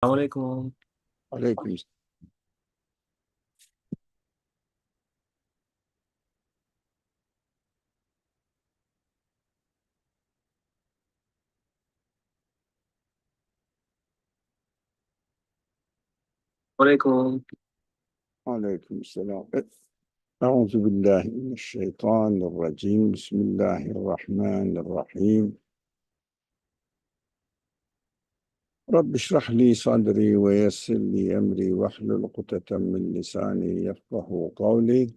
Assalamualaikum. عليكم Assalamualaikum. عليكم السلام. أعوذ بالله من الشيطان الرجيم. بسم الله الرحمن الرحيم. رب اشرح لي صدري ويسر لي أمري واحلل عقدة من لساني يفقه قولي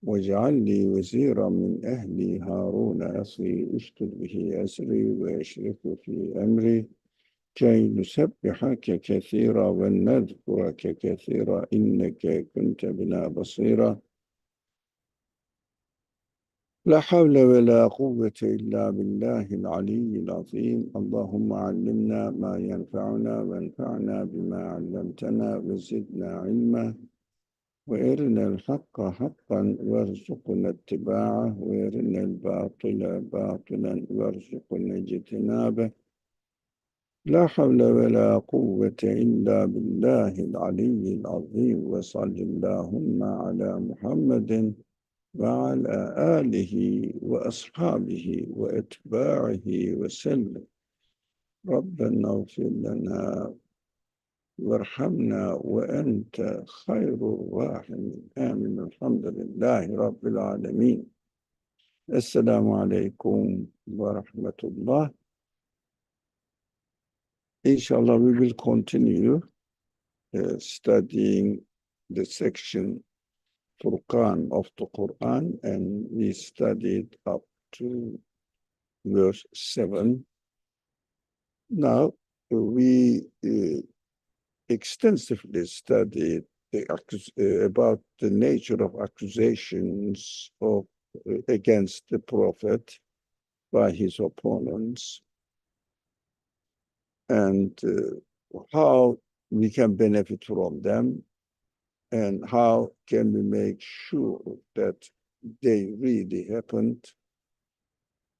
واجعل لي وزيرا من أهلي هارون أخي اشدد به أزري ويشرك في أمري كي نسبحك كثيرا ونذكرك كثيرا إنك كنت بنا بصيرا. لا حول ولا قوة إلا بالله العلي العظيم. اللهم علمنا ما ينفعنا وانفعنا بما علمتنا وزدنا علما وارنا الحق حقا وارزقنا اتباعه وارنا الباطل باطلا وارزقنا اجتنابه. لا حول ولا قوة إلا بالله العلي العظيم. وصل اللهم على محمد وعلى آله وأصحابه وأتباعه وسلم. ربنا اغفر لنا وارحمنا وأنت خير الراحمين. آمين. الحمد لله رب العالمين. السلام عليكم ورحمة الله. Inshallah, we will continue studying the section Furqan of the Qur'an, and we studied up to verse 7. Now, we extensively studied about the nature of accusations against the Prophet by his opponents, and how we can benefit from them, and how can we make sure that they really happened.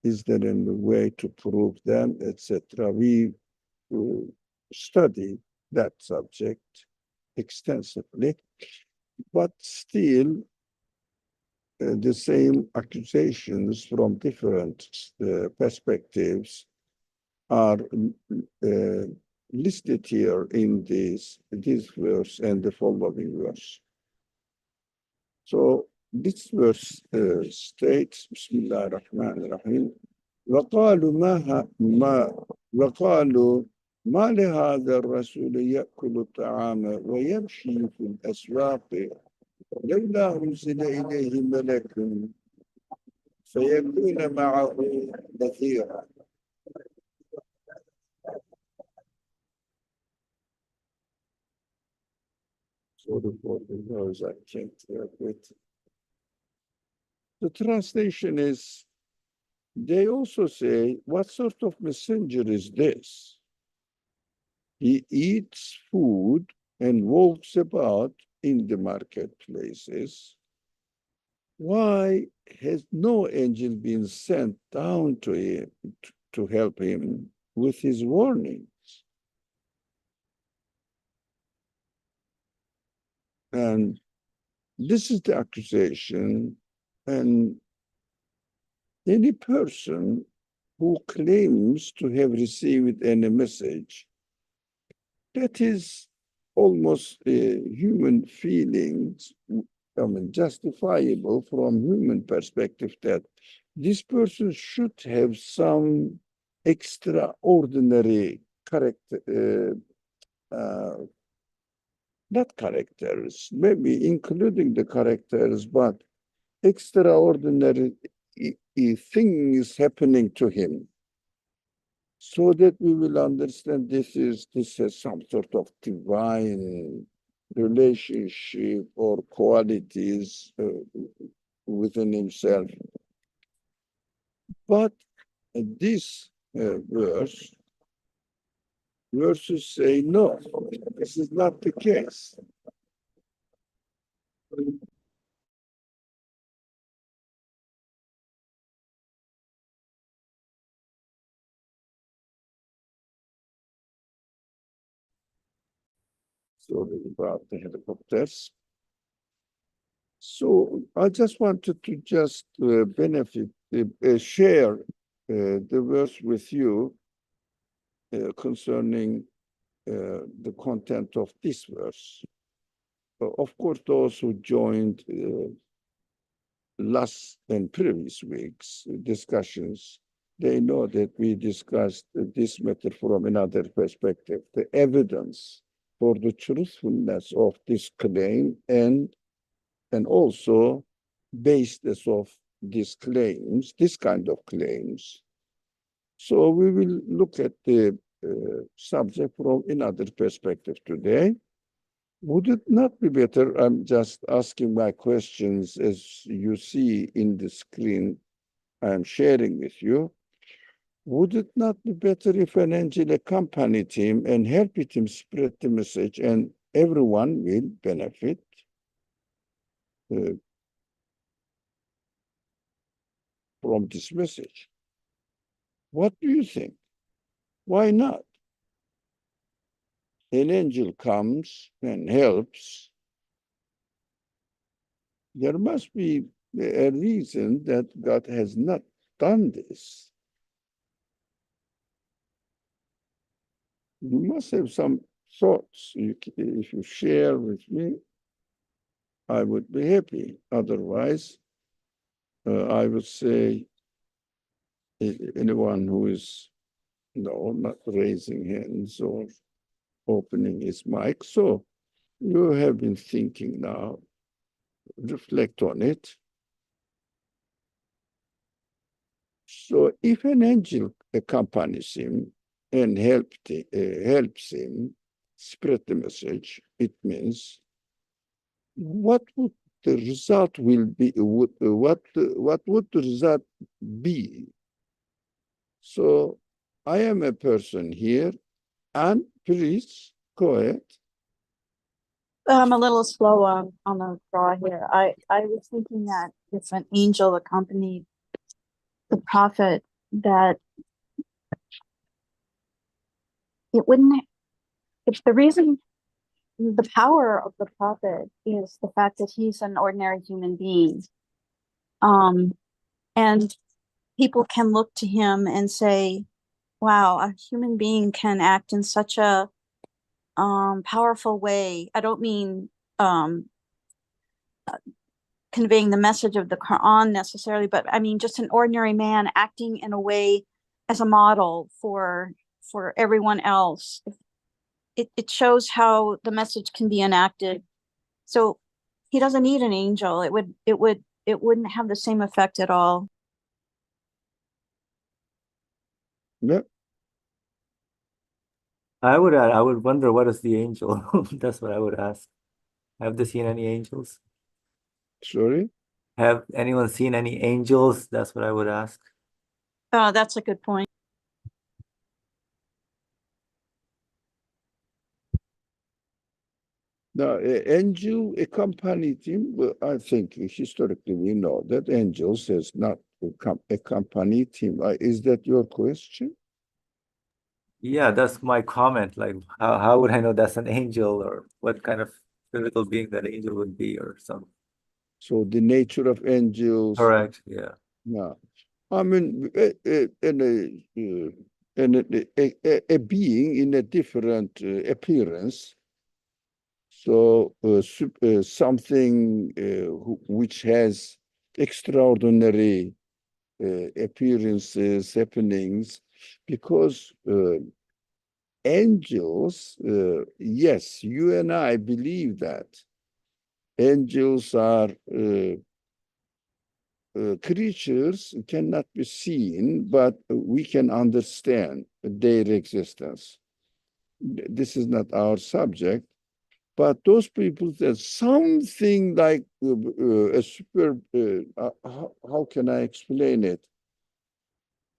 Is there any way to prove them, etc.? We studied that subject extensively, but still the same accusations from different perspectives are listed here in this verse and the following verse. So this verse states, Bismillah ar-Rahman ar-Rahim, وقالوا وقالوا ما لهذا الرسول يأكل الطعام ويمشي في الأسواق لولا أنزل إليه ملك فيكون معه نذيرا. Sorry for the noise, I can't help it. The translation is, they also say, what sort of messenger is this? He eats food and walks about in the marketplaces. Why has no angel been sent down to him to help him with his warnings? And this is the accusation, and any person who claims to have received any message that is almost human feelings, I mean, justifiable from human perspective, that this person should have some extraordinary character, not characters, maybe including the characters, but extraordinary things happening to him, so that we will understand this is some sort of divine relationship or qualities within himself. But this verses say no, this is not the case. Sorry about the helicopters. So I just wanted to just share the verse with you concerning the content of this verse. Of course, those who joined last and previous weeks' discussions, they know that we discussed this matter from another perspective, the evidence for the truthfulness of this claim and also basis of these claims, this kind of claims. So we will look at the subject from another perspective today. Would it not be better? I'm just asking my questions as you see in the screen I'm sharing with you. Would it not be better if an angel accompanied him and helped him spread the message and everyone will benefit? From this message. What do you think? Why not? An angel comes and helps. There must be a reason that God has not done this. You must have some thoughts. If you share with me, I would be happy. Otherwise, I would say anyone who is not raising hands or opening his mic. So you have been thinking now, reflect on it. So if an angel accompanies him and helps him spread the message, it means what would the result will be? What would the result be? So I am a person here, and please go ahead. I'm a little slow on the draw here. I was thinking that if an angel accompanied the prophet, that it wouldn't, if the reason, the power of the prophet is the fact that he's an ordinary human being. And people can look to him and say, wow, a human being can act in such a powerful way. I don't mean conveying the message of the Qur'an necessarily, but I mean just an ordinary man acting in a way as a model for everyone else. It shows how the message can be enacted. So he doesn't need an angel. It wouldn't have the same effect at all. Yeah. I would wonder what is the angel? That's what I would ask. Have they seen any angels? Sorry? Have anyone seen any angels? That's what I would ask. That's a good point. Now, angel accompanied him. Well, I think historically we know that angels has not accompanied him. Is that your question? Yeah, that's my comment. Like, how would I know that's an angel, or what kind of physical being that angel would be, or something? So the nature of angels. Correct. Yeah. Yeah. I mean, a being in a different appearance. So something which has extraordinary appearances, happenings, because angels, yes, you and I believe that angels are creatures cannot be seen, but we can understand their existence. This is not our subject, but those people, there's something like a super, how can I explain it?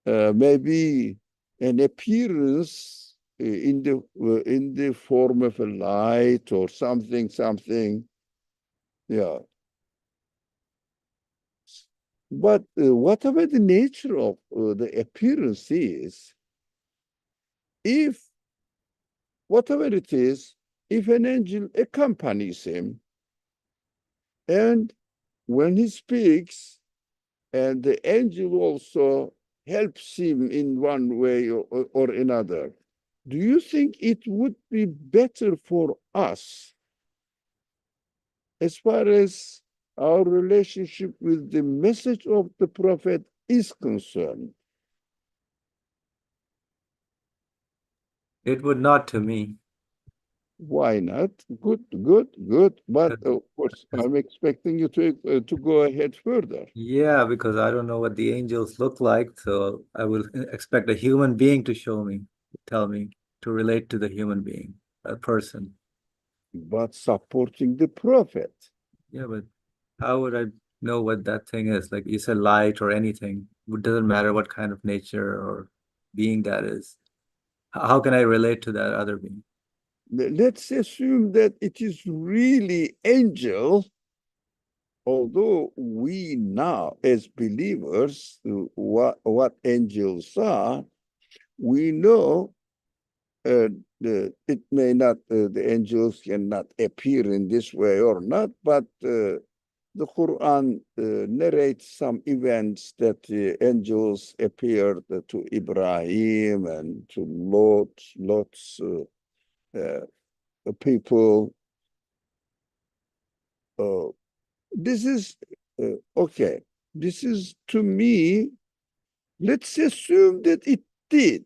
Maybe an appearance in the form of a light or something. Yeah. But whatever the nature of the appearance is, if whatever it is, if an angel accompanies him, and when he speaks, and the angel also helps him in one way or another, do you think it would be better for us as far as our relationship with the message of the prophet is concerned? It would not to me. Why not? Good, good, good. But of course, Because- I'm expecting you to go ahead further. Yeah, because I don't know what the angels look like, so I will expect a human being to show me, tell me, to relate to the human being, a person. But supporting the prophet. Yeah, but how would I know what that thing is? Like you said, light or anything. It doesn't matter what kind of nature or being that is. How can I relate to that other being? Let's assume that it is really angel, although we now as believers what angels are, we know it may not, the angels cannot appear in this way or not, but the Quran narrates some events that angels appeared to Ibrahim and to Lot's people. This is okay. This is, to me, let's assume that it did.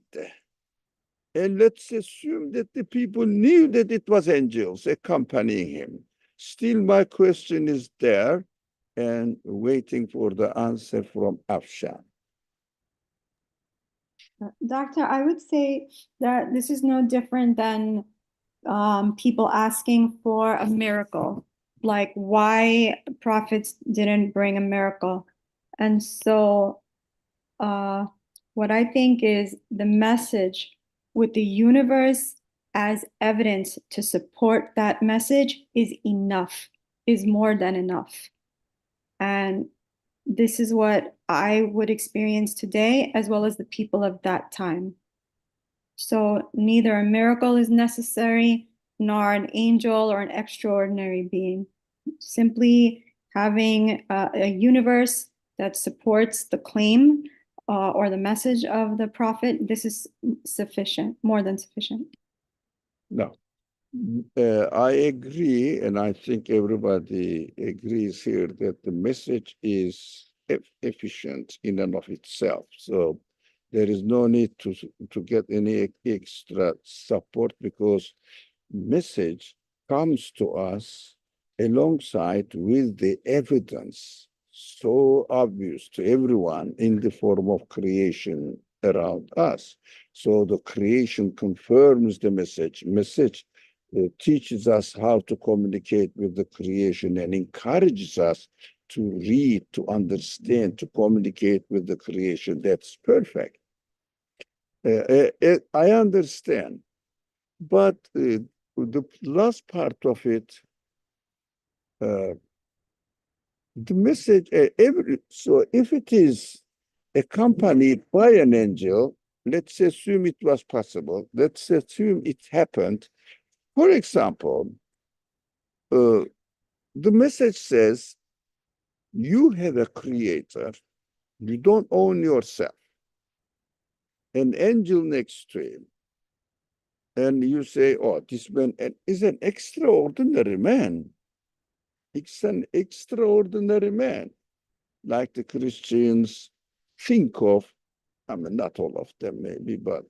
And let's assume that the people knew that it was angels accompanying him. Still, my question is there and waiting for the answer from Afshan. Doctor, I would say that this is no different than people asking for a miracle, like why prophets didn't bring a miracle. And so what I think is the message with the universe as evidence to support that message is enough, is more than enough. And this is what I would experience today, as well as the people of that time. So neither a miracle is necessary, nor an angel or an extraordinary being. Simply having a universe that supports the claim or the message of the prophet, this is sufficient, more than sufficient. No, I agree, and I think everybody agrees here that the message is efficient in and of itself. So there is no need to get any extra support, because message comes to us alongside with the evidence so obvious to everyone in the form of creation around us. So the creation confirms the message. Message teaches us how to communicate with the creation and encourages us to read, to understand, to communicate with the creation. That's perfect. I understand. But the last part of it, the message, so if it is accompanied by an angel, let's assume it was possible. Let's assume it happened. For example, the message says, you have a creator. You don't own yourself. An angel next to him. And you say, oh, this man is an extraordinary man. It's an extraordinary man, like the Christians think of. I mean, not all of them maybe, but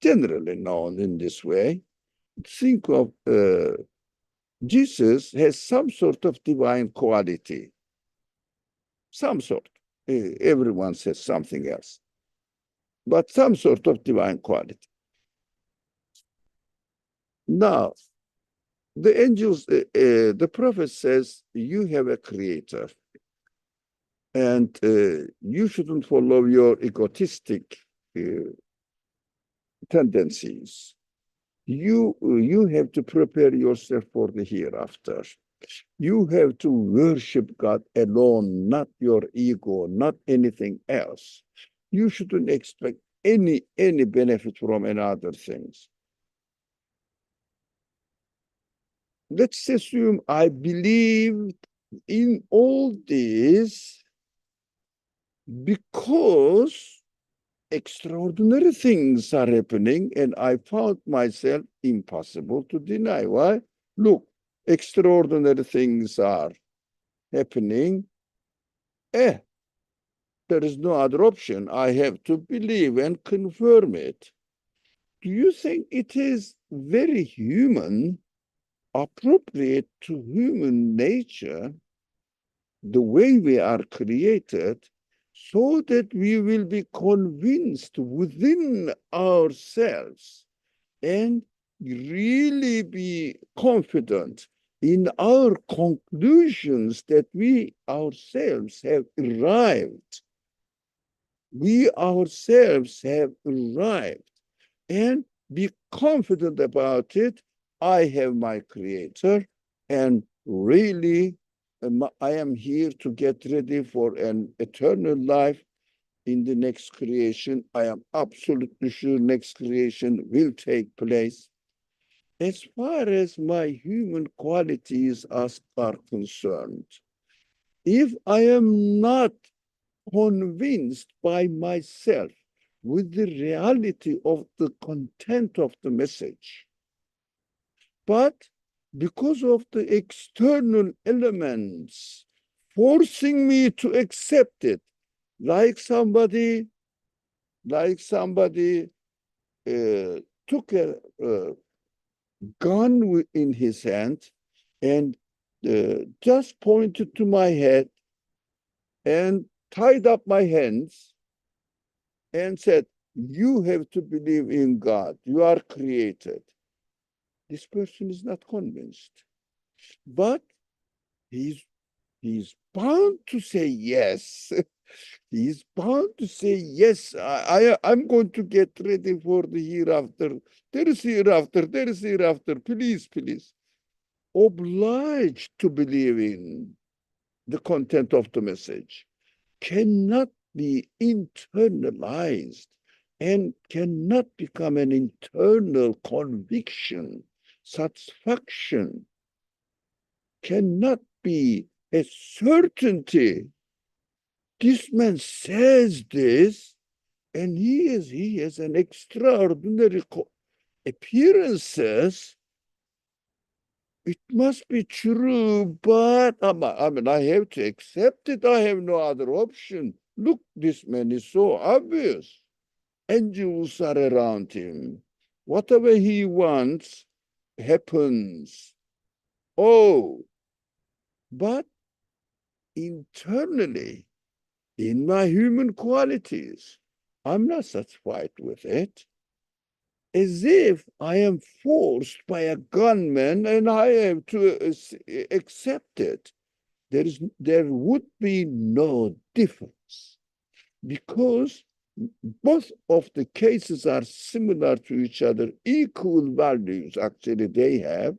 generally known in this way. Think of Jesus has some sort of divine quality. Some sort. Everyone says something else. But some sort of divine quality. Now, the angels, the prophet says, you have a creator. And you shouldn't follow your egotistic tendencies. You have to prepare yourself for the hereafter. You have to worship God alone, not your ego, not anything else. You shouldn't expect any benefit from any other things. let's assume I believed in all this because extraordinary things are happening, and I found myself impossible to deny. Why? Look, extraordinary things are happening. There is no other option. I have to believe and confirm it. Do you think it is very human, appropriate to human nature, the way we are created, so that we will be convinced within ourselves and really be confident in our conclusions that we ourselves have arrived? We ourselves have arrived, and be confident about it. I have my creator, and really I am here to get ready for an eternal life in the next creation. I am absolutely sure next creation will take place. As far as my human qualities are concerned, if I am not convinced by myself with the reality of the content of the message, but because of the external elements forcing me to accept it, like somebody took a gun in his hand and just pointed to my head and tied up my hands and said, "You have to believe in God. You are created." This person is not convinced, but he's bound to say yes. He's bound to say yes. I'm going to get ready for the hereafter. There is hereafter. There is hereafter. Please, please. Obliged to believe in the content of the message cannot be internalized and cannot become an internal conviction. Satisfaction cannot be a certainty. This man says this, and he has an extraordinary appearances. It must be true, but I mean, I have to accept it. I have no other option. Look, this man is so obvious. Angels are around him. Whatever he wants happens. Oh, but internally, in my human qualities, I'm not satisfied with it. As if I am forced by a gunman and I have to accept it. There would be no difference, because both of the cases are similar to each other, equal values actually they have,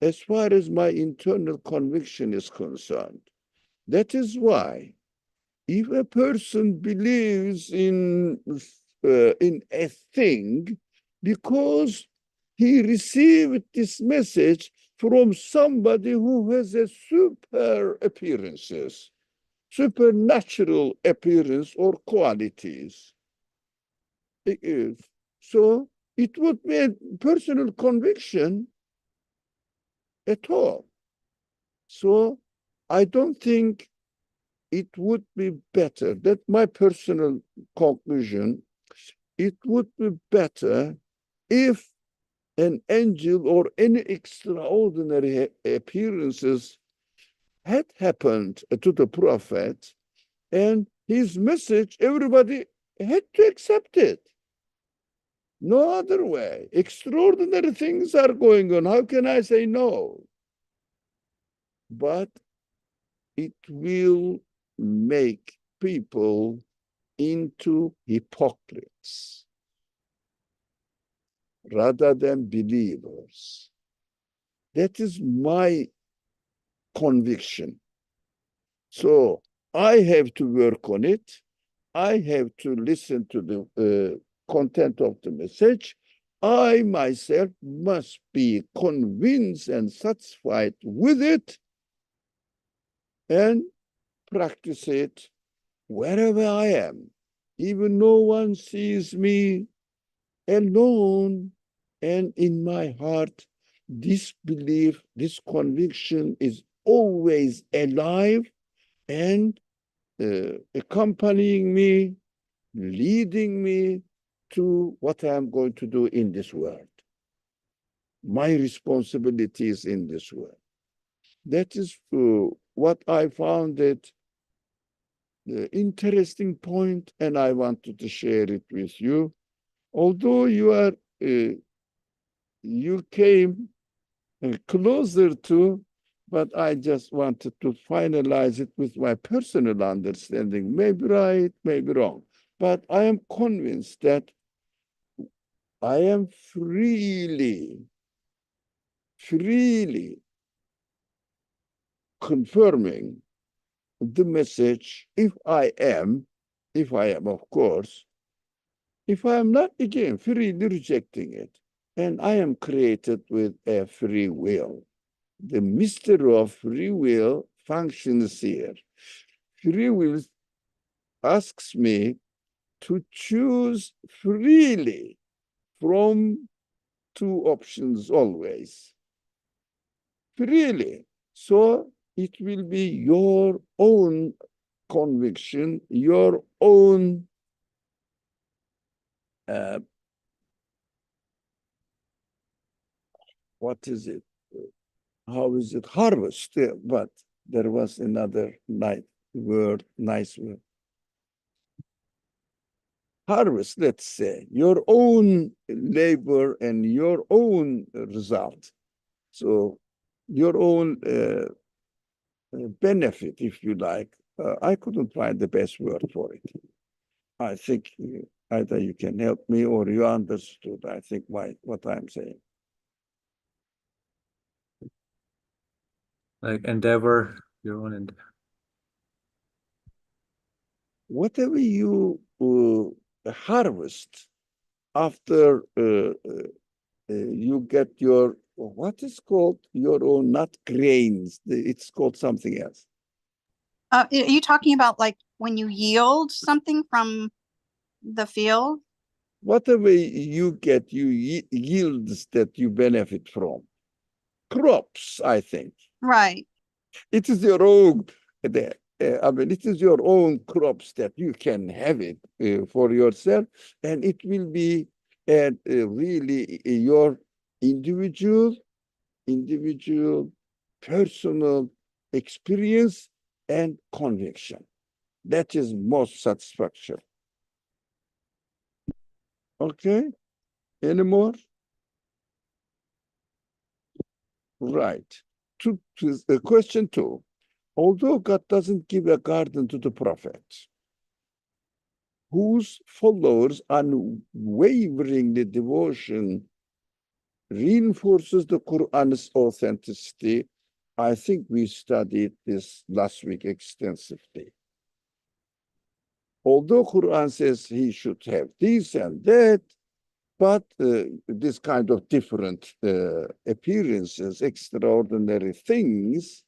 as far as my internal conviction is concerned. That is why if a person believes in a thing because he received this message from somebody who has a super appearances, supernatural appearance or qualities, so it would be a personal conviction at all. So I don't think it would be better, that my personal conclusion, it would be better if an angel or any extraordinary appearances had happened to the prophet, and his message, everybody had to accept it. No other way. Extraordinary things are going on. How can I say no? But it will make people into hypocrites rather than believers. That is my conviction. So I have to work on it. I have to listen to the content of the message. I myself must be convinced and satisfied with it and practice it wherever I am. Even no one sees me alone, and in my heart, this belief, this conviction is always alive and accompanying me, leading me to what I'm going to do in this world, my responsibilities in this world. That is what I found it the interesting point, and I wanted to share it with you. Although you came closer to, but I just wanted to finalize it with my personal understanding. Maybe right, maybe wrong. But I am convinced that I am freely confirming the message if I am, of course, if I am not, again, freely rejecting it. And I am created with a free will. The mystery of free will functions here. Free will asks me to choose freely from two options always. Freely. So it will be your own conviction, your own what is it? How is it? Harvest. But there was another nice word. Harvest, let's say, your own labor and your own result. So your own benefit, if you like. I couldn't find the best word for it. I think either you can help me or you understood, I think, what I'm saying. Like endeavor, your own endeavor. Whatever you harvest after you get your, what is called your own, not grains, it's called something else. Are you talking about like when you yield something from the field? Whatever you get, yields that you benefit from. Crops, I think. Right. It is your own, I mean, it is your own crops that you can have it for yourself, and it will be really your individual, personal experience and conviction. That is most satisfaction. Okay, any more? Right. To question 2. Although God doesn't give a garden to the prophets, whose followers unwaveringly devotion reinforces the Qur'an's authenticity. I think we studied this last week extensively. Although Qur'an says he should have this and that, but this kind of different appearances, extraordinary things,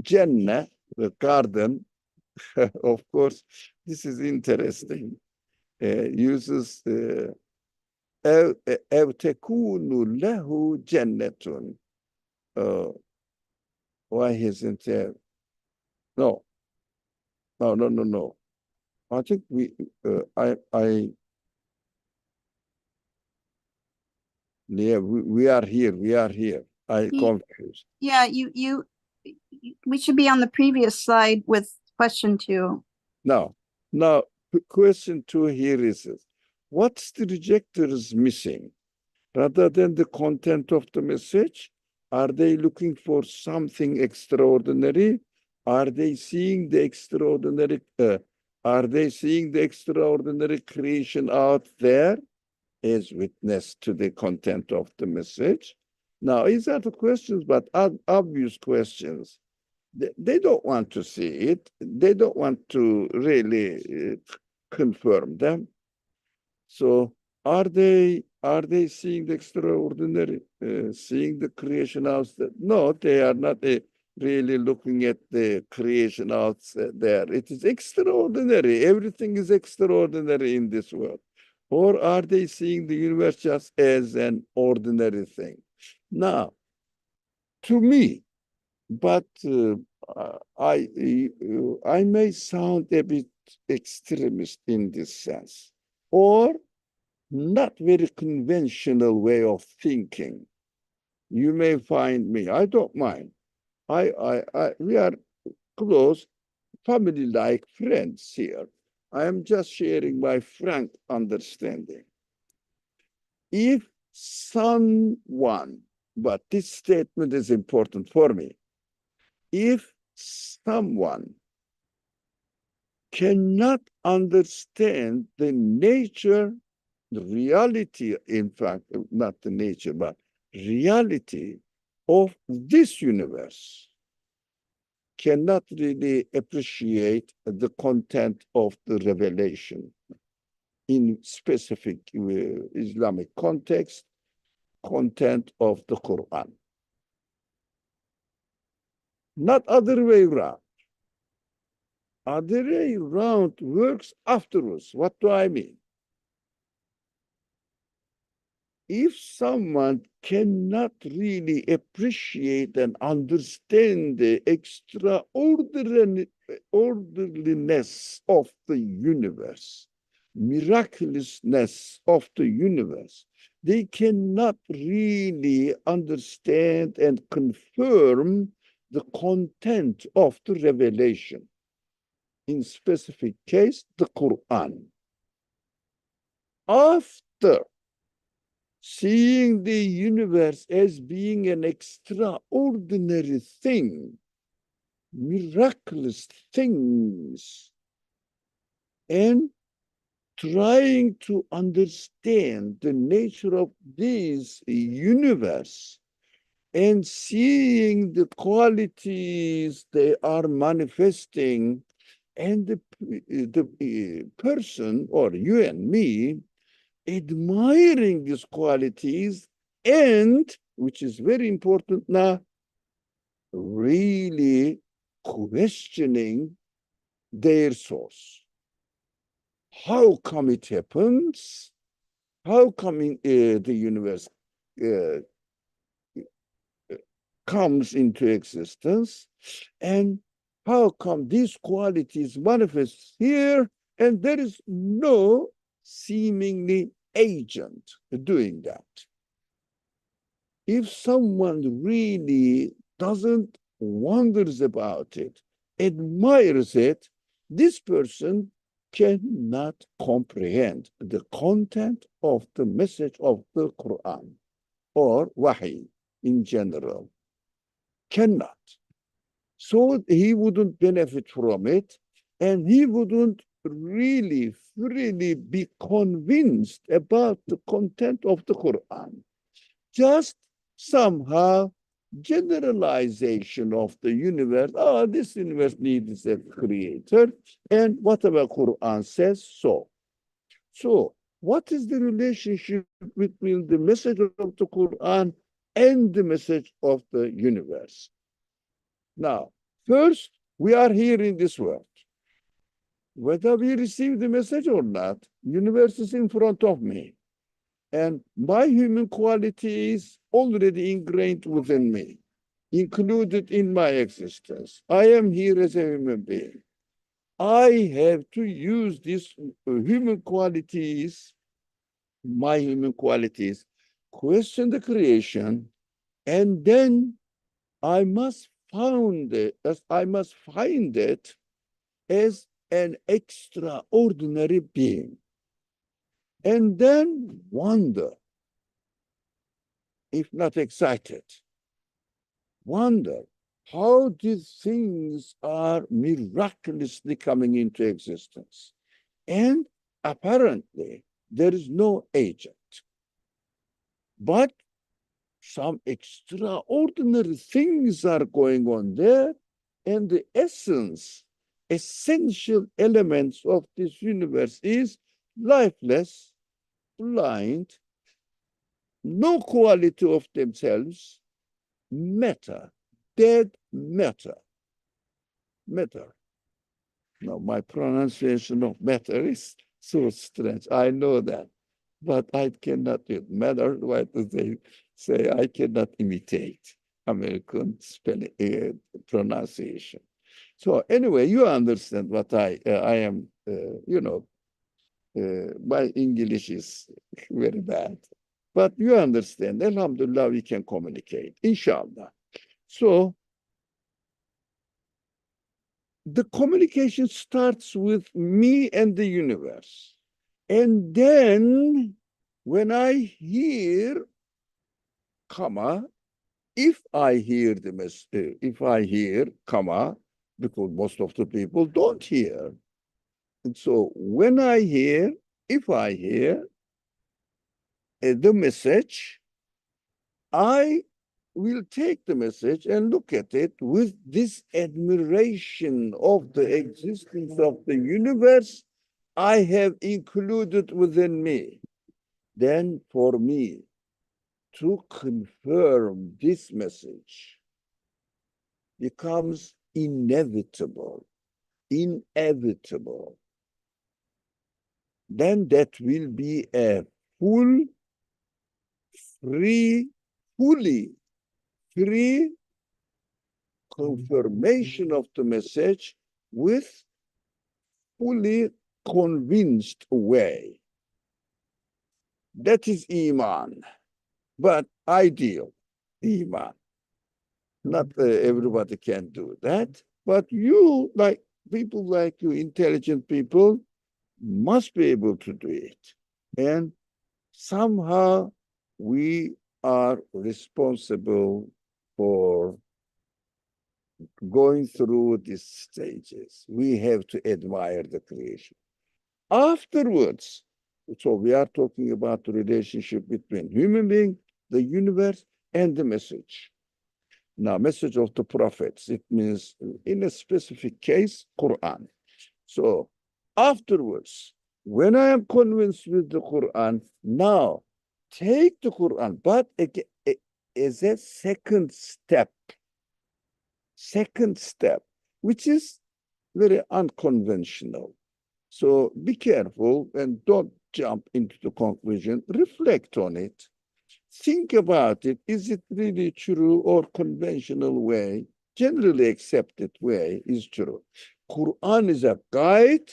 Jannah, the garden, of course, this is interesting, uses أو تكون له جنة. Why isn't there? No. I think we are here. I confused. Yeah, we should be on the previous slide with question 2. Now, question 2 here is, what's the rejectors missing? Rather than the content of the message, are they looking for something extraordinary? Are they seeing the extraordinary? Are they seeing the extraordinary creation out there as witness to the content of the message? Now, these are the questions, but obvious questions. They don't want to see it. They don't want to really confirm them. So are they Are they seeing the extraordinary, seeing the creation out there? No, they are not really looking at the creation out there. It is extraordinary. Everything is extraordinary in this world. Or are they seeing the universe just as an ordinary thing? Now, to me, but I may sound a bit extremist in this sense, or not very conventional way of thinking. You may find me, I don't mind. We are close, family-like friends here. I am just sharing my frank understanding. If someone, but this statement is important for me, if someone cannot understand the nature, the reality, in fact, not the nature, but reality of this universe, cannot really appreciate the content of the revelation in specific Islamic context, content of the Quran. Not other way around. Other way around works afterwards. What do I mean? If someone cannot really appreciate and understand the orderliness of the universe, miraculousness of the universe, they cannot really understand and confirm the content of the revelation. In specific case, the Quran. After seeing the universe as being an extraordinary thing, miraculous things, and trying to understand the nature of this universe and seeing the qualities they are manifesting, and the person, or you and me, admiring these qualities, and, which is very important now, really questioning their source. How come it happens? How come the universe comes into existence? And how come these qualities manifest here and there is no seemingly agent doing that? If someone really doesn't wonders about it, admires it, this person cannot comprehend the content of the message of the Quran or Wahi in general. Cannot. So he wouldn't benefit from it, and he wouldn't really be convinced about the content of the Quran. Just somehow generalization of the universe. Oh, this universe needs a creator, and whatever Quran says, so. So what is the relationship between the message of the Quran and the message of the universe? Now, first, we are here in this world. Whether we receive the message or not, universe is in front of me. And my human quality is already ingrained within me, included in my existence. I am here as a human being. I have to use these human qualities, my human qualities, question the creation, and then I must find it as an extraordinary being. And then wonder, if not excited, wonder how these things are miraculously coming into existence. And apparently, there is no agent. But some extraordinary things are going on there, and the essential elements of this universe is lifeless, blind, no quality of themselves, matter, dead matter. Matter. Now, my pronunciation of matter is so strange. I know that, but I cannot matter. What do they say? I cannot imitate American spelling pronunciation. So anyway, you understand what I am. My English is very bad, but you understand. Alhamdulillah, we can communicate. Inshallah. So the communication starts with me and the universe. And then when I hear, comma, if I hear the message, if I hear, comma, because most of the people don't hear. And so when I hear, if I hear the message, I will take the message and look at it with this admiration of the existence of the universe I have included within me. Then for me to confirm this message becomes inevitable. Then that will be a fully free confirmation of the message with fully convinced way. That is Iman, but ideal Iman. Not everybody can do that, but you, like people like you, intelligent people, must be able to do it. And somehow we are responsible for going through these stages. We have to admire the creation. Afterwards, so we are talking about the relationship between human being, the universe, and the message. Now, message of the prophets, it means in a specific case, Qur'an. So afterwards, when I am convinced with the Qur'an, now take the Qur'an, but as a second step, which is very unconventional. So be careful and don't jump into the conclusion. Reflect on it. Think about it. Is it really true or conventional way? Generally accepted way is true. Quran is a guide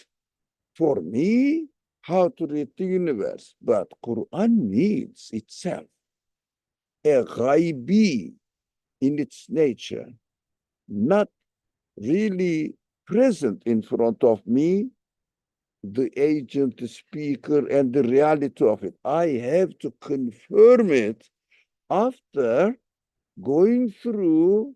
for me how to read the universe, but Quran needs itself a ghaibi in its nature, not really present in front of me, the agent, the speaker, and the reality of it. I have to confirm it after going through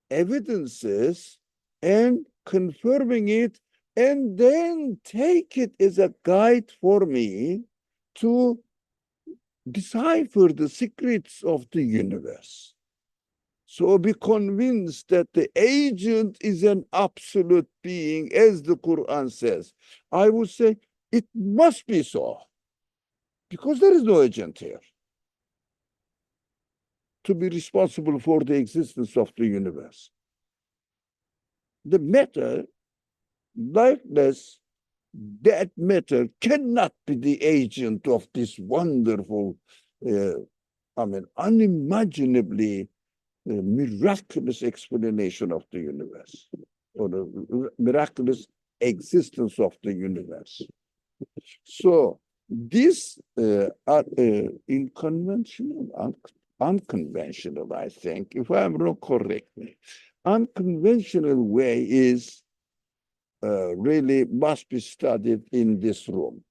evidences and confirming it, and then take it as a guide for me to decipher the secrets of the universe. So be convinced that the agent is an absolute being, as the Quran says. I would say it must be so, because there is no agent here to be responsible for the existence of the universe. The matter, lifeless, that matter cannot be the agent of this wonderful, unimaginably miraculous explanation of the universe, or the miraculous existence of the universe. So this unconventional, I think, if I'm wrong, correct me. Unconventional way is really must be studied in this room.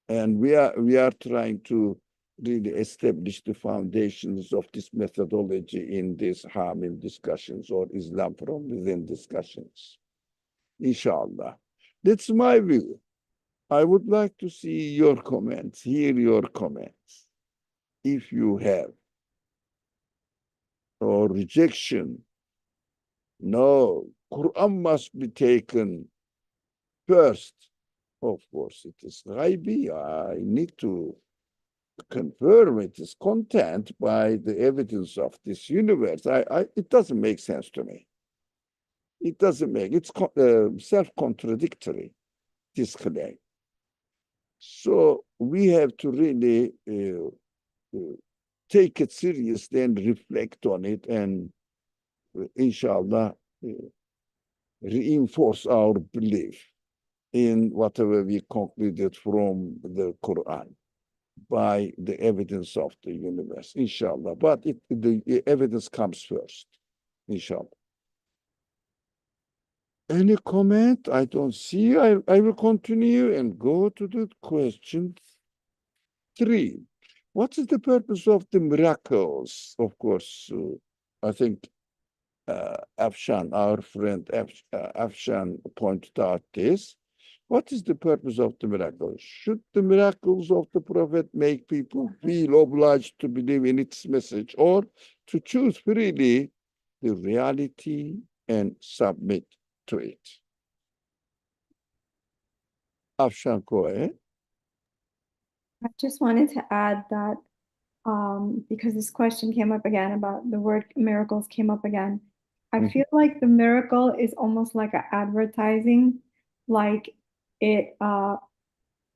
And we are trying to really establish the foundations of this methodology in these Hamim discussions or Islam from within discussions. Inshallah. That's my view. I would like to see your comments, hear your comments, if you have. Or rejection. No, Quran must be taken first. Of course, it is ghaibi. I need to confirm its content by the evidence of this universe, it doesn't make sense to me. It doesn't make, it's self-contradictory, this claim. So we have to really take it seriously and reflect on it, and inshallah reinforce our belief in whatever we concluded from the Quran by the evidence of the universe, inshallah. But the evidence comes first, inshallah. Any comment? I don't see. I will continue and go to the question 3. What is the purpose of the miracles? Of course, I think Afshan, our friend Afshan pointed out this. What is the purpose of the miracles? Should the miracles of the Prophet make people feel obliged to believe in its message, or to choose freely the reality and submit to it? Afshan, go ahead. I just wanted to add that because this question came up again about the word miracles came up again. I feel like the miracle is almost like an advertising, like it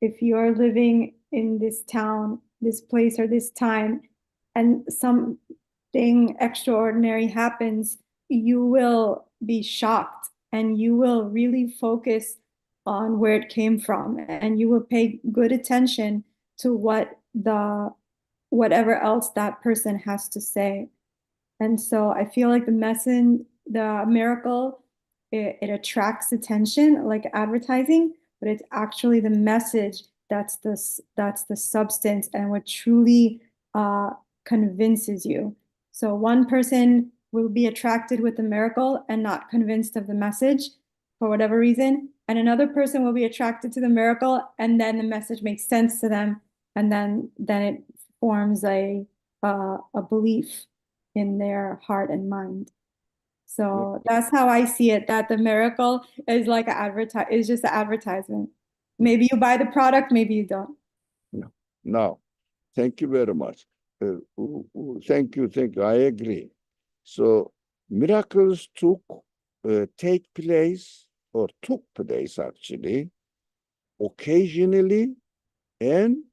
if you're living in this town, this place, or this time, and something extraordinary happens, you will be shocked and you will really focus on where it came from, and you will pay good attention to whatever else that person has to say. And so I feel like the miracle, it attracts attention like advertising, but it's actually the message that's the substance and what truly convinces you. So one person will be attracted with the miracle and not convinced of the message for whatever reason, and another person will be attracted to the miracle, and then the message makes sense to them, and then it forms a belief in their heart and mind. So that's how I see it, that the miracle is like is just an advertisement. Maybe you buy the product, maybe you don't. No, thank you very much. Thank you. I agree. So miracles take place, or took place actually, occasionally and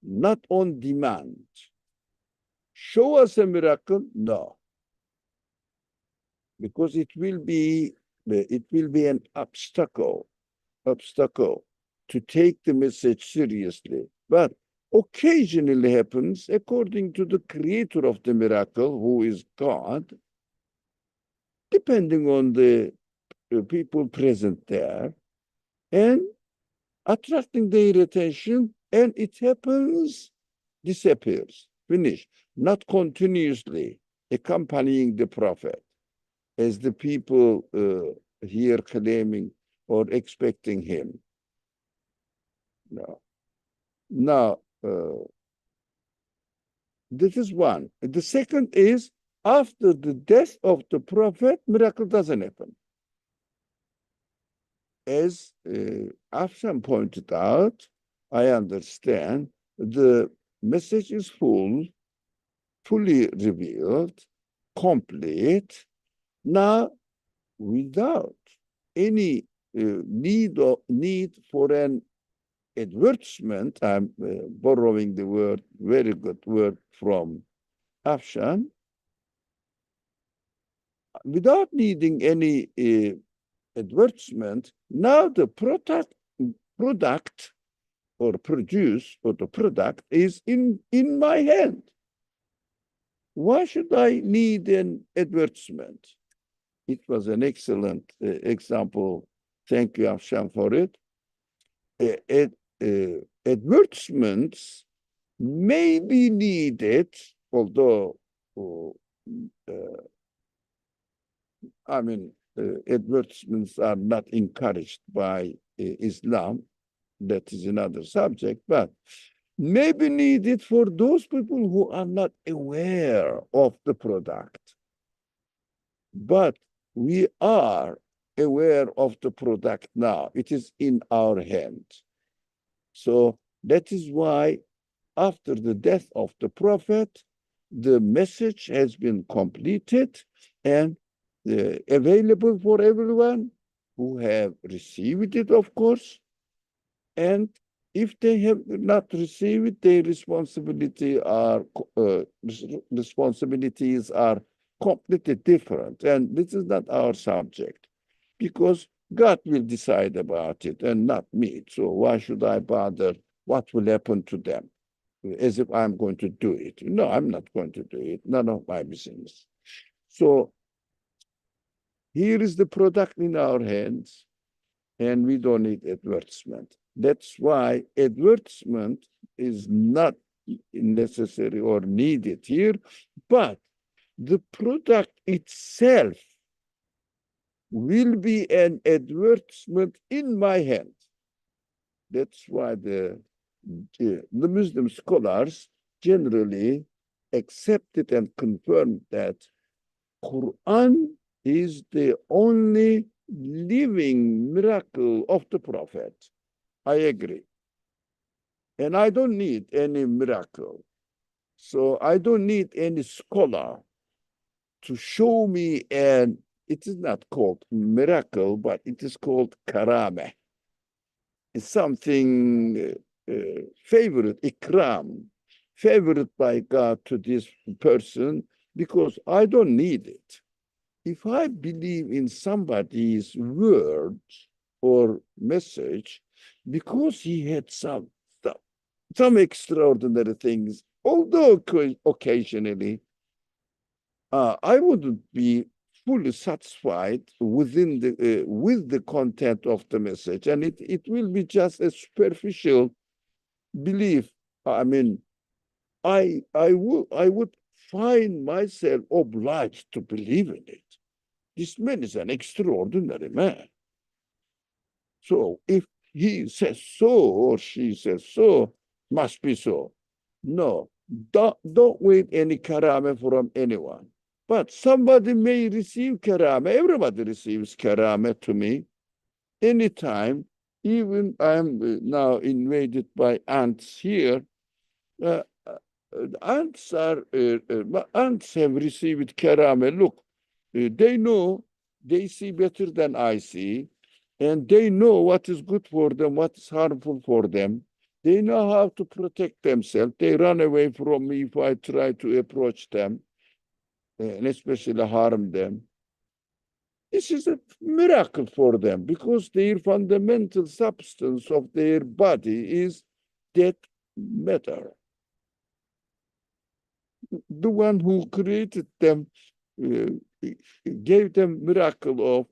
not on demand. Show us a miracle? No. Because it will be an obstacle to take the message seriously. But occasionally happens according to the creator of the miracle, who is God, depending on the people present there, and attracting their attention, and it happens, disappears, finish, not continuously accompanying the Prophet, as the people here claiming or expecting him. No. Now, this is one. The second is, after the death of the Prophet, miracle doesn't happen. As Afshan pointed out, I understand the message is fully revealed, complete. Now, without any need for an advertisement, I'm borrowing the word, very good word from Afshan, without needing any advertisement, now the product or the product is in my hand. Why should I need an advertisement? It was an excellent example. Thank you, Afshan, for it. Advertisements may be needed, although advertisements are not encouraged by Islam. That is another subject, but may be needed for those people who are not aware of the product. But we are aware of the product now. It is in our hand. So That is why after the death of the prophet, the message has been completed and available for everyone who have received it, of course. And if they have not received it, their responsibilities are completely different. And this is not our subject, because God will decide about it and not me. So why should I bother what will happen to them? As if I'm going to do it. No, I'm not going to do it. None of my business. So here is the product in our hands, and we don't need advertisement. That's why advertisement is not necessary or needed here, but the product itself will be an advertisement in my hand. That's why the Muslim scholars generally accepted and confirmed that Qur'an is the only living miracle of the prophet. I agree. And I don't need any miracle. So I don't need any scholar to show me, and it is not called miracle, but it is called karameh. It's something favored, ikram, favored by God to this person, because I don't need it. If I believe in somebody's word or message, because he had some extraordinary things, although occasionally I wouldn't be fully satisfied within the with the content of the message, and it will be just a superficial belief. I mean, I would find myself obliged to believe in it. This man is an extraordinary man. So if he says so or she says so, must be so. No, don't wait any karama from anyone. But somebody may receive karama. Everybody receives karama to me anytime. Even I'm now invaded by ants here. Uh, ants have received karama. Look, they know, they see better than I see, and they know what is good for them, what is harmful for them. They know how to protect themselves. They run away from me if I try to approach them, and especially harm them. This is a miracle for them, because their fundamental substance of their body is that matter. The one who created them gave them miracle of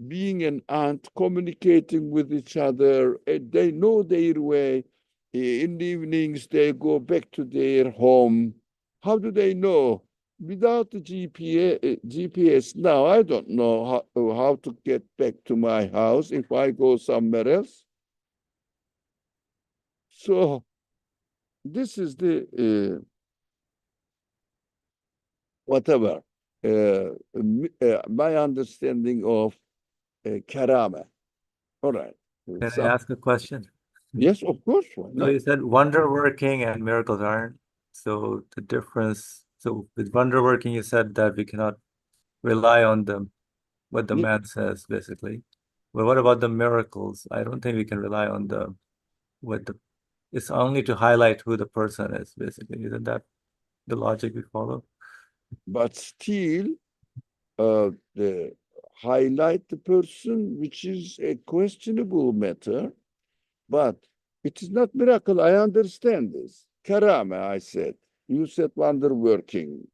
being an ant, communicating with each other. They know their way. In the evenings, they go back to their home. How do they know? Without the GPS now, I don't know how to get back to my house if I go somewhere else. So this is the whatever my understanding of karama. All right. Can I So, ask a question? yes, of course. Why So not? you said wonder working and miracles aren't. So the difference, so with wonder working, you said that we cannot rely on what the Yeah, man says, basically. But what about the miracles? I don't think we can rely on what the, it's only to highlight who the person is, basically. Isn't that the logic we follow? but still, the highlight the person, which is a questionable matter, but it is not miracle. I understand this. Karama, I said. You said wonder working.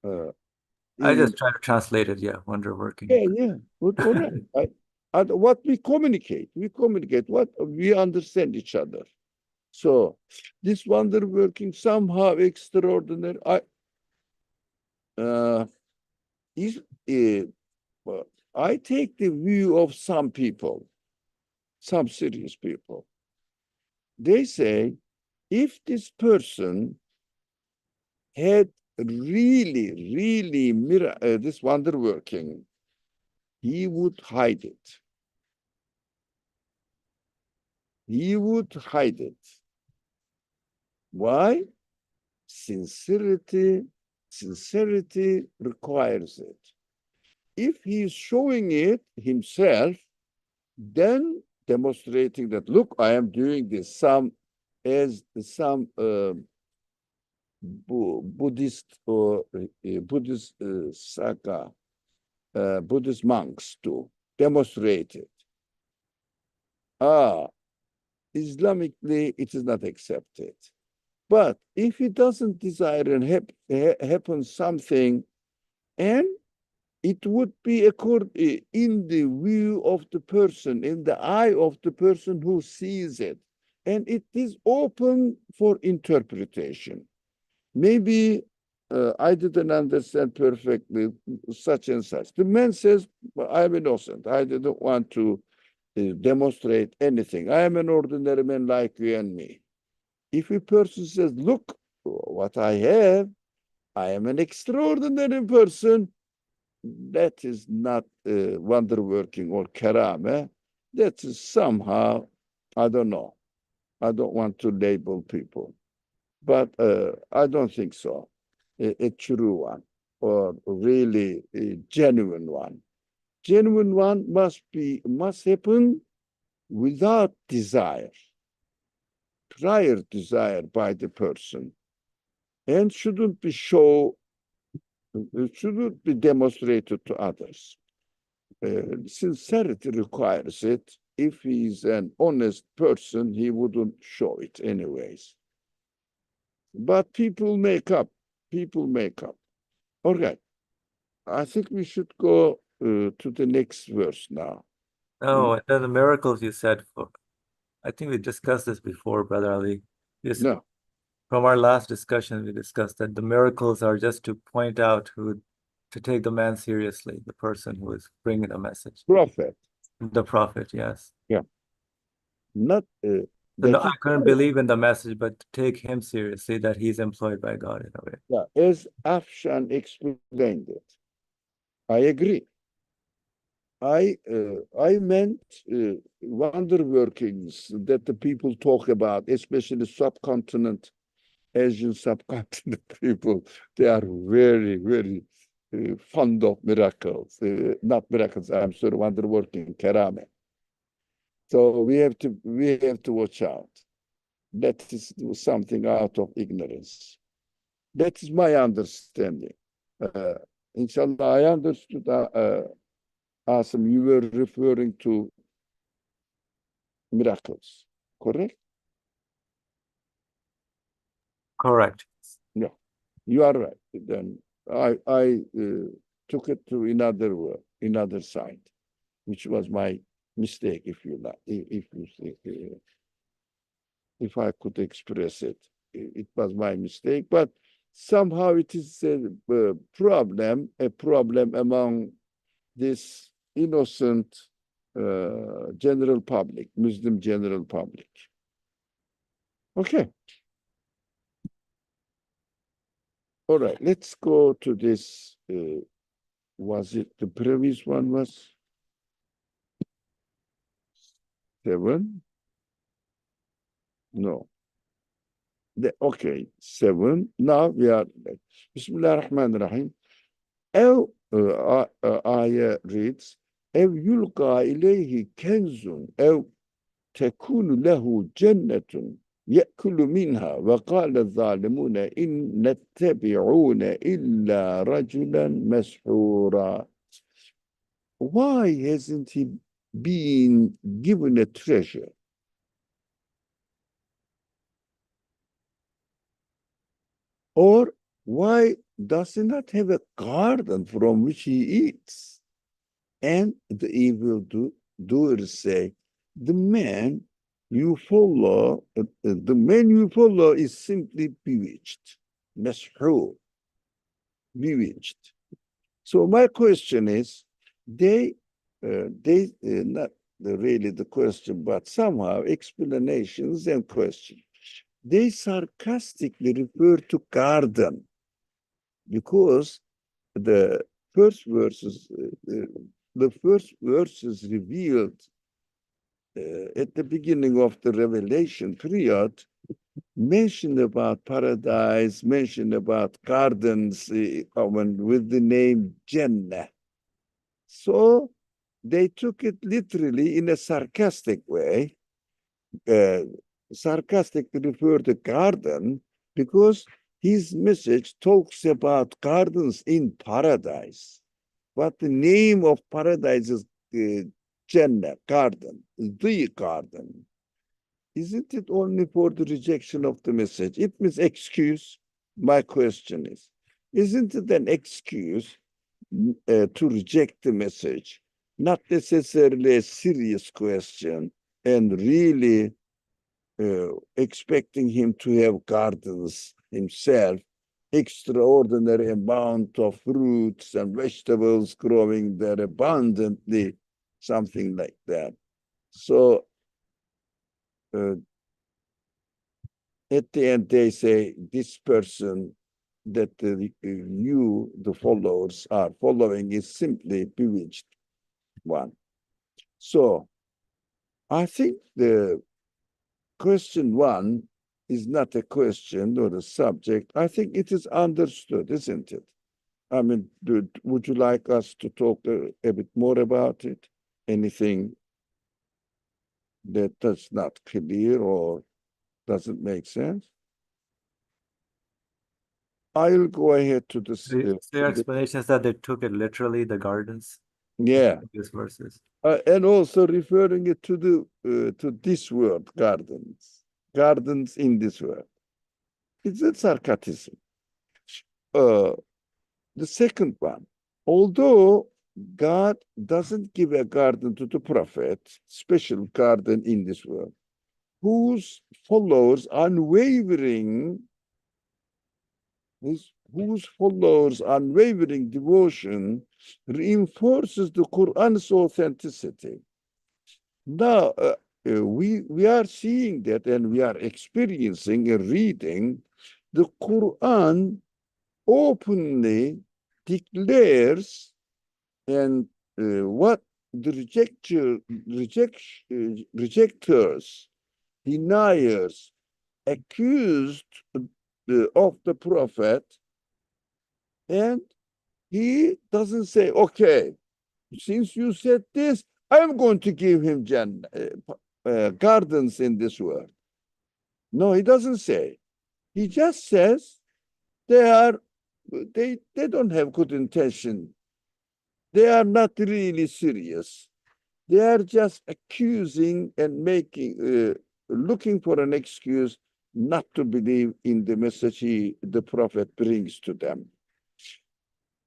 I In just try to translate it, yeah, wonder working. yeah. But, all right. What we communicate what we understand each other. So this wonder working somehow extraordinary. Uh, is I take the view of some people, some serious people. They say, if this person had really this wonder working, he would hide it. he would hide it. Why? Sincerity requires it. If he is showing it himself, then demonstrating that, look, I am doing this, some Buddhist or Buddhist Sangha, Buddhist monks do, demonstrate it. Islamically, it is not accepted. But if he doesn't desire and happen something, and it would be in the view of the person, in the eye of the person who sees it, and it is open for interpretation. Maybe I didn't understand perfectly such and such. The man says, I'm innocent. I didn't want to demonstrate anything. I am an ordinary man like you and me. If a person says, look, what I have, I am an extraordinary person, that is not wonder working or karama. That is somehow, I don't know. I don't want to label people, but I don't think so. A true one or really a genuine one. Genuine one must happen without desire, prior desire by the person, and shouldn't be shouldn't be demonstrated to others. Sincerity requires it. If he's an honest person, he wouldn't show it anyways. But people make up. People make up. All right. I think we should go to the next verse now. Oh, and then the miracles you said I think we discussed this before, Brother Ali. No. From our last discussion, we discussed that the miracles are just to point out to take the man seriously, the person who is bringing the message. Prophet. The prophet, yes. Yeah. Not So no, I couldn't believe in the message, but to take him seriously, that he's employed by God in a way. Yeah, as Afshan explained it. I agree. I meant wonder workings that the people talk about, especially subcontinent, Asian subcontinent people. They are very, very fond of miracles. Not miracles, I'm sorry, wonder working, karame. So we have to watch out. That is something out of ignorance. That is my understanding. Inshallah, I understood, Asim, you were referring to miracles, correct? Correct. Yeah, you are right. Then I took it to another side, which was my mistake, if you like, if I could express it. It was my mistake, but somehow it is a problem among this innocent general public, Muslim general public. Okay. All right, let's go to this. Was it the previous one was 7? No. Okay, 7. Now we are. Bismillah ar-Rahman ar-Rahim. Ayah reads, ev yulqa ilayhi kenzun ev tekunu lehu cennetun يأكل منها وقال الظالمون إن نتبعون إلا رجلا مسحورا. Why hasn't he been given a treasure? Or why does he not have a garden from which he eats? And the evildoers say, the man you follow is simply bewitched, mas'hur, bewitched. So my question is, they not really the question, but somehow explanations and questions. They sarcastically refer to garden because the first verses revealed at the beginning of the revelation period, mentioned about paradise, mentioned about gardens with the name Jannah. So they took it literally in a sarcastic way. Sarcastic refer to garden because his message talks about gardens in paradise. But the name of paradise is Jannah, garden, the garden. Isn't it only for the rejection of the message? It means excuse. My question is, isn't it an excuse to reject the message? Not necessarily a serious question and really expecting him to have gardens himself, extraordinary amount of fruits and vegetables growing there abundantly, something like that. So at the end, they say this person that you, the followers, are following is simply bewitched one. So I think the question one is not a question or a subject. I think it is understood, isn't it? I mean, would you like us to talk a bit more about it? Anything that's not clear or doesn't make sense? I'll go ahead to this. So your explanation is that they took it literally, the gardens, Yeah, these verses. and also referring it to the to this word, gardens in this world. It's a sarcasm. The second one, although God doesn't give a garden to the prophet, special garden in this world, whose followers unwavering devotion reinforces the Qur'an's authenticity. Now, we are seeing that and we are experiencing and reading the Qur'an openly declares and what the rejectors, deniers, accused of the prophet, and he doesn't say, okay, since you said this, I'm going to give him gardens in this world. No, he doesn't say. He just says they don't have good intention. They are not really serious. They are just accusing and looking for an excuse not to believe in the message the prophet brings to them.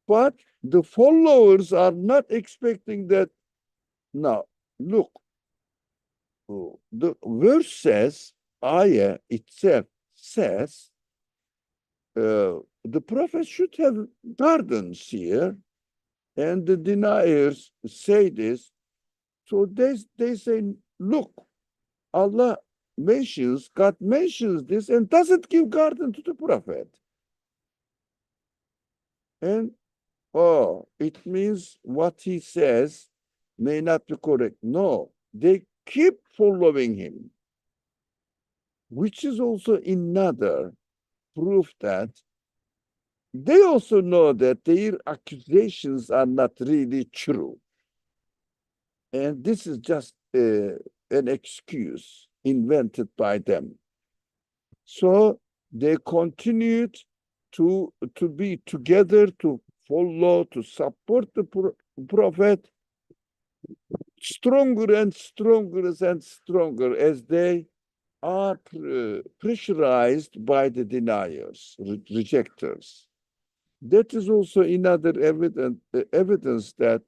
But the followers are not expecting that. Now, look, the verse says, ayah itself says, the prophet should have gardens here, and the deniers say this. So they say, look, God mentions this and doesn't give garden to the prophet. And it means what he says may not be correct. No, they keep following him, which is also another proof that they also know that their accusations are not really true. And this is just an excuse invented by them. So they continued to be together, to follow, to support the prophet, stronger and stronger and stronger as they are pressurized by the deniers, rejectors. That is also another evidence that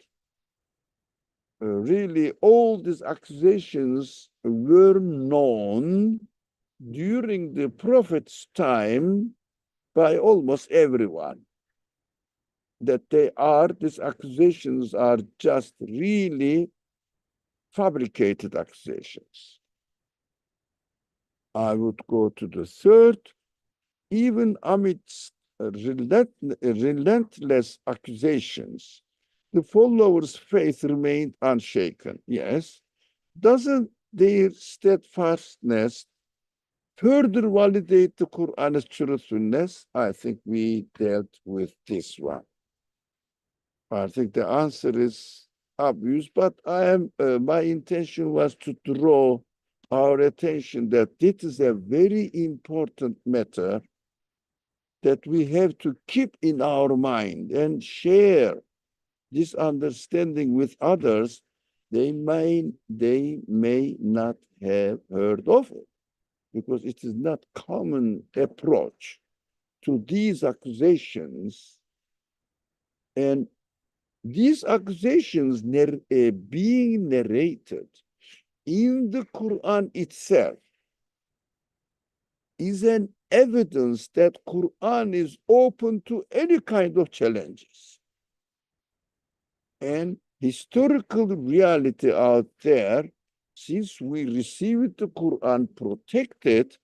really all these accusations were known during the prophet's time by almost everyone. That these accusations are just really fabricated accusations. I would go to the third. Even amidst relentless accusations, the followers' faith remained unshaken. Yes, doesn't their steadfastness further validate the Qur'an's truthfulness? I think we dealt with this one. I think the answer is obvious, but my intention was to draw our attention that this is a very important matter that we have to keep in our mind and share this understanding with others. They may not have heard of it because it is not common approach to these accusations, and these accusations being narrated in the Quran itself is an evidence that Quran is open to any kind of challenges. And historical reality out there, since we received the Quran protected,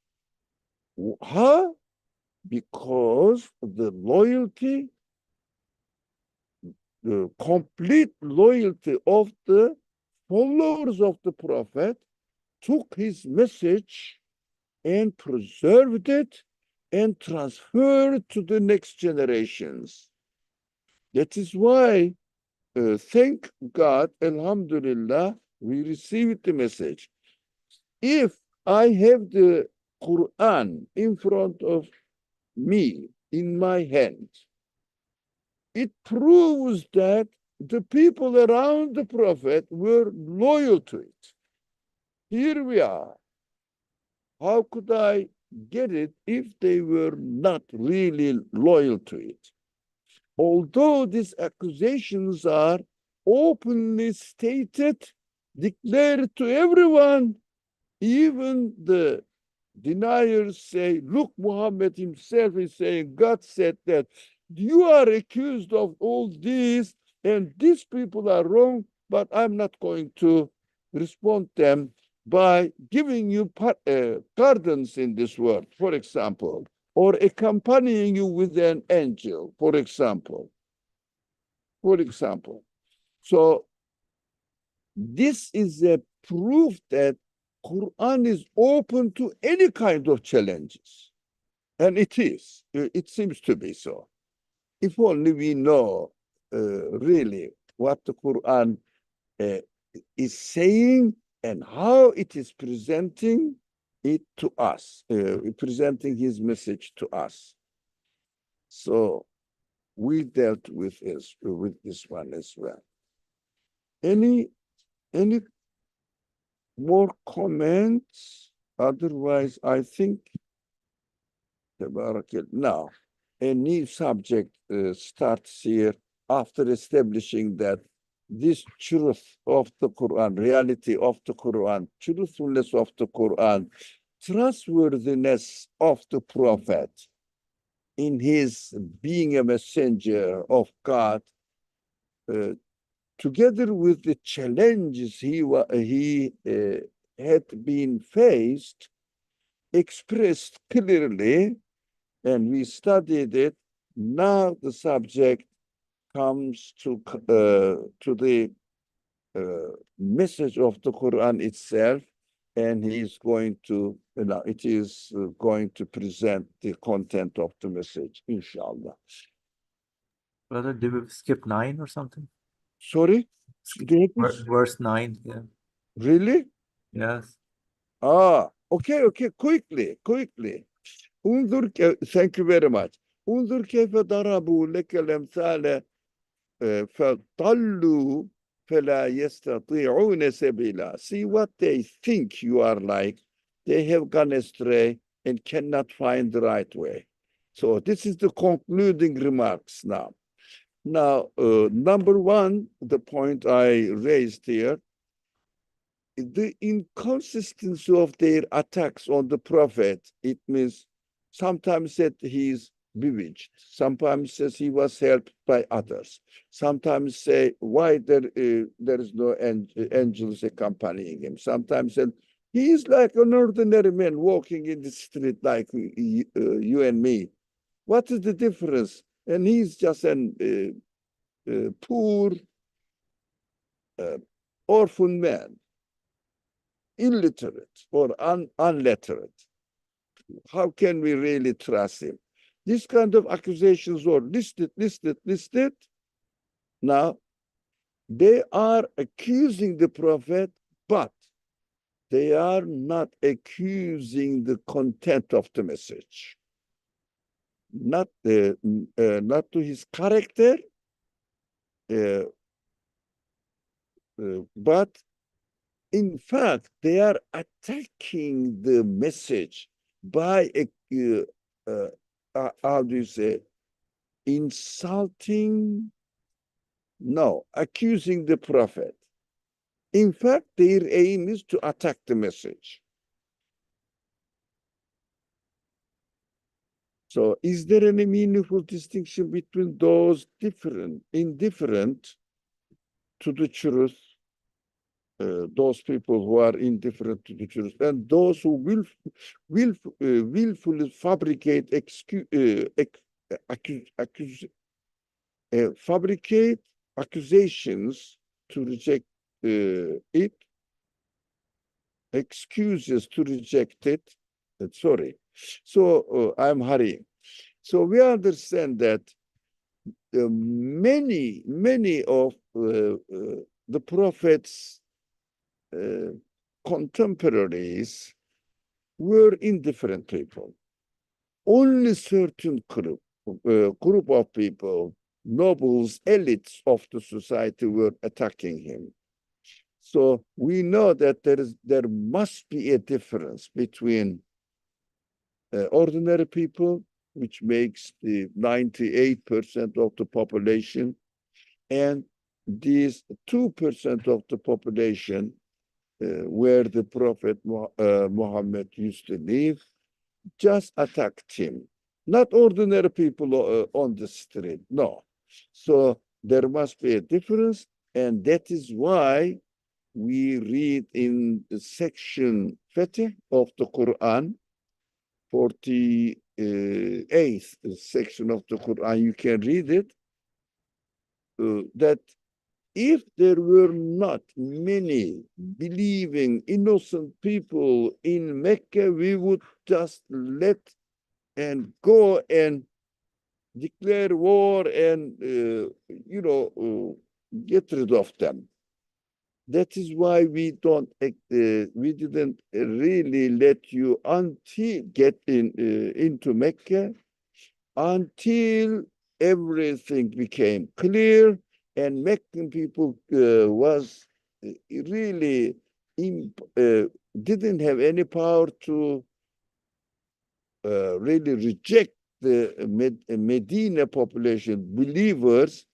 how? Because the loyalty, the complete loyalty of the followers of the Prophet took his message and preserved it and transferred to the next generations. That is why, thank God, Alhamdulillah, we received the message. If I have the Quran in front of me, in my hand, it proves that the people around the Prophet were loyal to it. Here we are. How could I get it if they were not really loyal to it? Although these accusations are openly stated, declared to everyone, even the deniers say, look, Muhammad himself is saying, God said that you are accused of all this, and these people are wrong, but I'm not going to respond them by giving you pardons in this world, for example, or accompanying you with an angel, for example. So this is a proof that Quran is open to any kind of challenges. And it is. It seems to be so. If only we know really what the Quran is saying and how it is presenting it to us, presenting his message to us. So we dealt with this one as well. Any more comments? Otherwise, I think now a new subject starts here after establishing that this truth of the Quran, reality of the Quran, truthfulness of the Quran, trustworthiness of the Prophet in his being a messenger of God, together with the challenges he had been faced, expressed clearly, and we studied it. Now the subject comes to the message of the Quran itself, and he's going to, it is going to present the content of the message, inshallah. Brother, did we skip 9 or something? Sorry? Verse 9, yeah. Really? Yes. Okay, quickly. Thank you very much. انظر كيف ضربوا لك الأمثال فضلوا فلا يستطيعون سبيلا. See what they think you are like. They have gone astray and cannot find the right way. So this is the concluding remarks now. Now, number one, the point I raised here, the inconsistency of their attacks on the Prophet. It means sometimes that he's bewitched, sometimes says he was helped by others, sometimes say why there is no angels accompanying him, sometimes said he is like an ordinary man walking in the street like you and me. What is the difference? And he's just an poor orphan man. illiterate or unlettered. How can we really trust him? This kind of accusations were listed. Now, they are accusing the prophet, but they are not accusing the content of the message. Not to his character, but in fact, they are attacking the message by, how do you say, insulting, no, accusing the prophet. In fact, their aim is to attack the message. So is there any meaningful distinction between those indifferent to the truth, those people who are indifferent to the truth, and those who willfully fabricate fabricate accusations to reject it, excuses to reject it. Sorry. So I'm hurrying. So we understand that many of the prophets' contemporaries were indifferent people. Only certain group of people, nobles, elites of the society were attacking him. So we know that there must be a difference between ordinary people, which makes the 98% of the population, and these 2% of the population where the Prophet Muhammad used to live, just attacked him. Not ordinary people on the street, no. So there must be a difference, and that is why we read in the section Fatih of the Quran, 48th section of the Quran, you can read it, that if there were not many believing innocent people in Mecca, we would just let and go and declare war and, get rid of them. That is why we didn't really let you until get into Mecca until everything became clear and Meccan people was really didn't have any power to really reject the Medina population believers,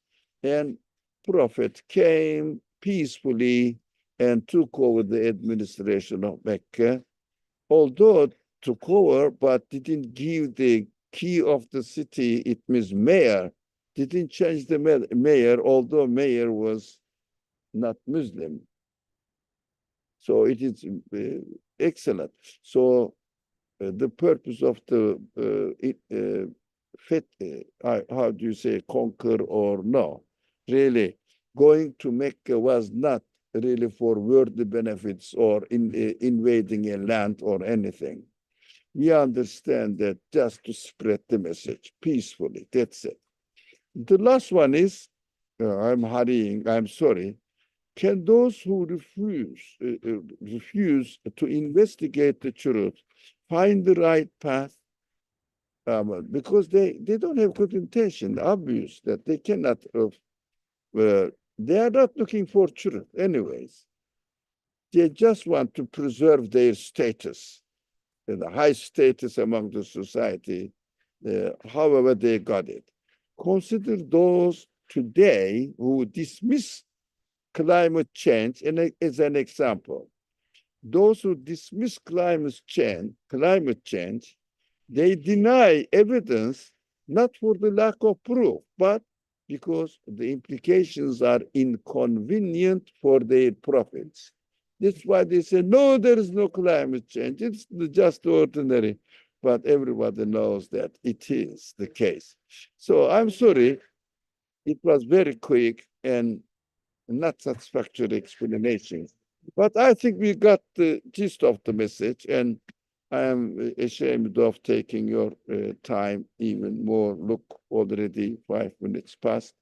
and Prophet came peacefully and took over the administration of Mecca, although took over, but didn't give the key of the city, it means mayor, didn't change the mayor, although mayor was not Muslim. So it is excellent. So the purpose of the how do you say, conquer or no? Really, going to Mecca was not really for worldly benefits or invading a land or anything. We understand that just to spread the message peacefully, that's it. The last one is, I'm hurrying, I'm sorry. Can those who refuse to investigate the truth find the right path? Because they don't have good intention, obvious that they cannot, they are not looking for truth anyways. They just want to preserve their status, the high status among the society, however they got it. Consider those today who dismiss climate change as an example. Those who dismiss climate change, they deny evidence not for the lack of proof, but because the implications are inconvenient for their profits. That's why they say, no, there is no climate change. It's just ordinary. But everybody knows that it is the case. So I'm sorry, it was very quick and not satisfactory explanation. But I think we got the gist of the message, and I am ashamed of taking your time even more. Look, already 5 minutes past.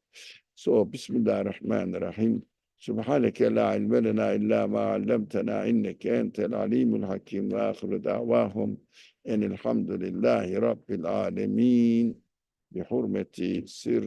So, Bismillah ar-Rahman ar-Rahim. سبحانك لا علم لنا إلا ما علمتنا إنك أنت العليم الحكيم وآخر دعواهم أن الحمد لله رب العالمين بحرمة سر